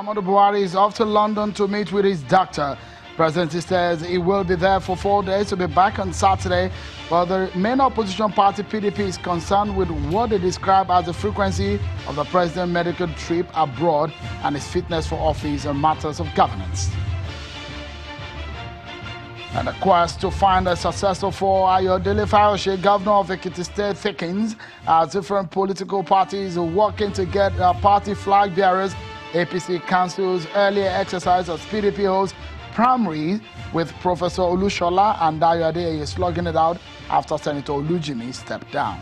Muhammadu Buhari is off to London to meet with his doctor. President says he will be there for 4 days to be back on Saturday. But the main opposition party, PDP, is concerned with what they describe as the frequency of the president's medical trip abroad and his fitness for office and matters of governance. And the quest to find a successor for Ayodele Fayose, governor of Ekiti State, thickens as different political parties are working to get party flag bearers. APC cancels earlier exercise as PDP holds primary with Professor Olushola, and Ayodele is slugging it out after Senator Olujimi stepped down.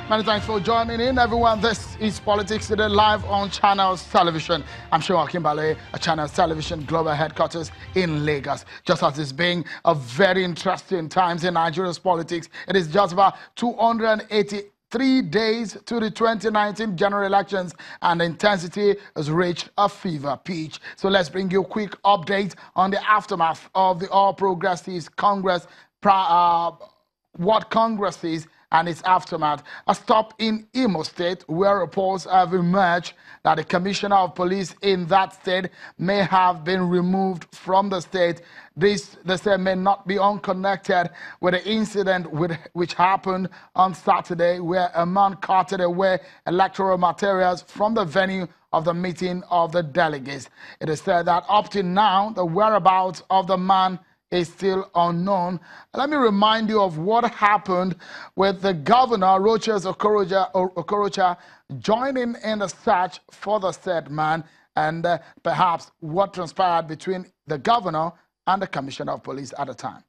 Many thanks for joining in, everyone. This is Politics Today live on Channels Television. I'm Shewa Kimbale at Channels Television Global Headquarters in Lagos. Just as it's been a very interesting times in Nigeria's politics, it is just about 283 days to the 2019 general elections, and the intensity has reached a fever pitch. So let's bring you a quick update on the aftermath of the All Progressives Congress, what Congress is, and its aftermath. A stop in Imo State, where reports have emerged that the commissioner of police in that state may have been removed from the state. This, they say, may not be unconnected with the incident which happened on Saturday, where a man carted away electoral materials from the venue of the meeting of the delegates. It is said that up to now, the whereabouts of the man is still unknown. Let me remind you of what happened with the governor, Rochas Okorocha, joining in the search for the said man, and perhaps what transpired between the governor and the commissioner of police at the time.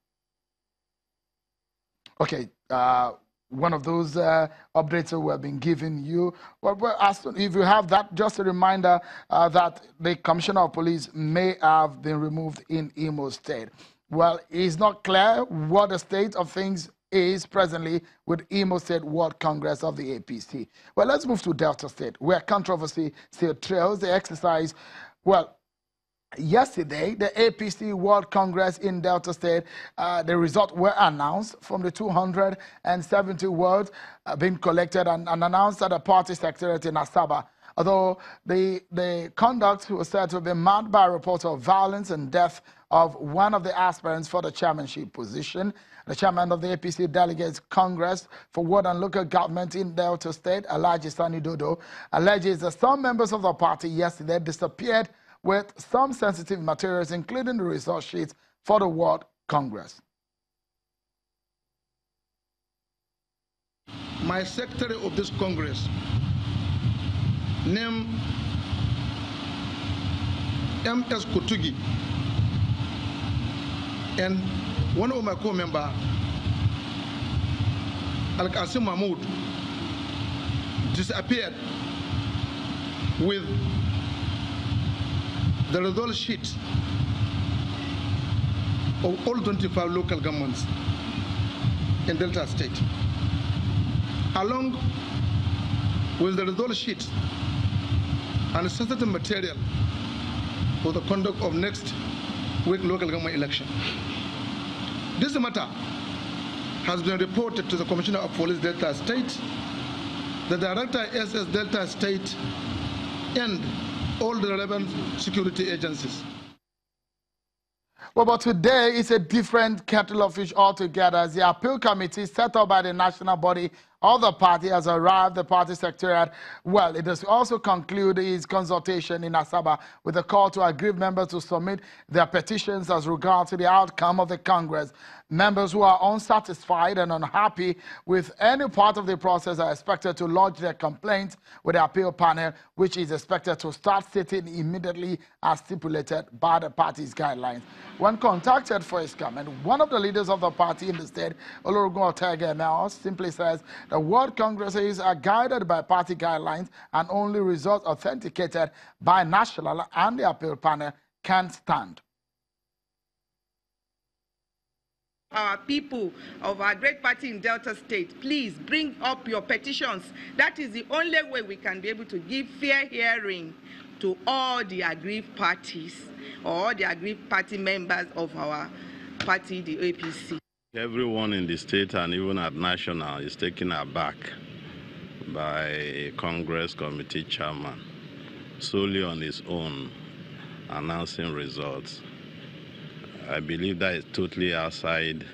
Okay, one of those updates we have been giving you. Well, if you have that, just a reminder that the commissioner of police may have been removed in Imo State. Well, it's not clear what the state of things is presently with Imo State World Congress of the APC. Well, let's move to Delta State, where controversy still trails the exercise. Well, yesterday, the APC World Congress in Delta State, the results were announced from the 270 words being collected and announced at the party secretariat in Asaba. Although the conduct was said to have been marked by reports of violence and death of one of the aspirants for the chairmanship position. The chairman of the APC Delegates Congress for Ward and Local Government in Delta State, Alhaji Sani Dodo, alleges that some members of the party yesterday disappeared with some sensitive materials, including the result sheets for the World Congress. My secretary of this Congress, named M.S. Kutugi, and one of my co-members, Al-Qasim Mahmoud, disappeared with the result sheet of all 25 local governments in Delta State, along with the result sheet and sensitive material for the conduct of next week local government election. This matter has been reported to the Commissioner of Police Delta State, the Director SS Delta State, and all the relevant security agencies. Well, but today is a different kettle of fish altogether, as the appeal committee set up by the national body of the party has arrived the party secretariat. Well, it has also concluded its consultation in Asaba with a call to aggrieved members to submit their petitions as regards to the outcome of the Congress. Members who are unsatisfied and unhappy with any part of the process are expected to lodge their complaints with the appeal panel, which is expected to start sitting immediately as stipulated by the party's guidelines. When contacted for his comment, one of the leaders of the party in the state, Olorugun Otega, simply says the World Congresses are guided by party guidelines and only results authenticated by national and the appeal panel can stand. Our people of our great party in Delta State, please bring up your petitions. That is the only way we can be able to give fair hearing to all the aggrieved parties or the aggrieved party members of our party, the APC. Everyone in the state and even at national is taken aback by a Congress committee chairman solely on his own announcing results. I believe that is totally outside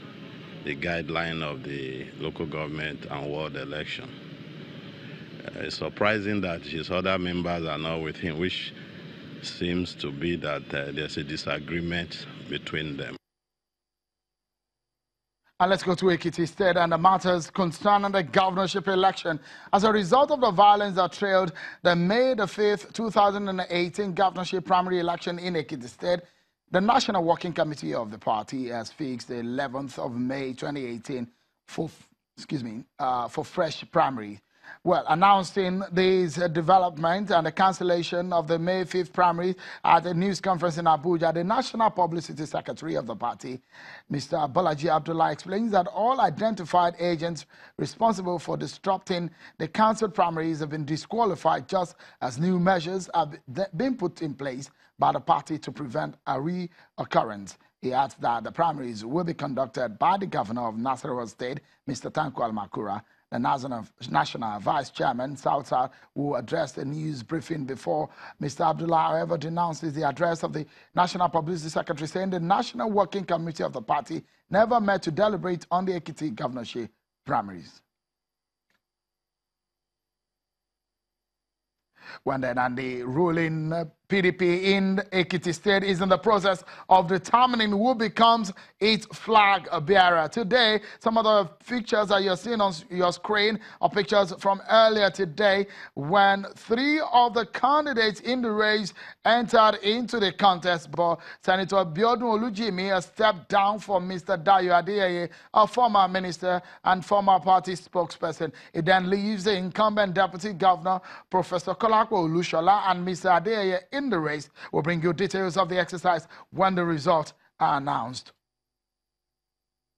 the guideline of the local government and ward election. It's surprising that his other members are not with him, which seems to be that there's a disagreement between them. And let's go to Ekiti State and the matters concerning the governorship election. As a result of the violence that trailed the May the 5th, 2018 governorship primary election in Ekiti State, the National Working Committee of the party has fixed the 11th of May 2018 for fresh primary. Well, announcing this development and the cancellation of the May 5th primary at a news conference in Abuja, the National Publicity Secretary of the party, Mr. Bolaji Abdullah, explains that all identified agents responsible for disrupting the cancelled primaries have been disqualified, just as new measures have been put in place by the party to prevent a reoccurrence. He adds that the primaries will be conducted by the governor of Nasarawa State, Mr. Tanko Almakura. The National Vice Chairman, South, who addressed the news briefing before Mr. Abdullah, however, denounces the address of the National Publicity Secretary, saying the National Working Committee of the party never met to deliberate on the Ekiti governorship primaries. When then and the ruling PDP in Ekiti State is in the process of determining who becomes its flag bearer. Today, some of the pictures that you're seeing on your screen are pictures from earlier today when 3 of the candidates in the race entered into the contest. But Senator Biodun Olujimi has stepped down for Mr. Dayo Adeyeye, a former minister and former party spokesperson. It then leaves the incumbent deputy governor, Professor Kolakwe Olushola, and Mr. Adeyeye in the race. We'll bring you details of the exercise when the results are announced.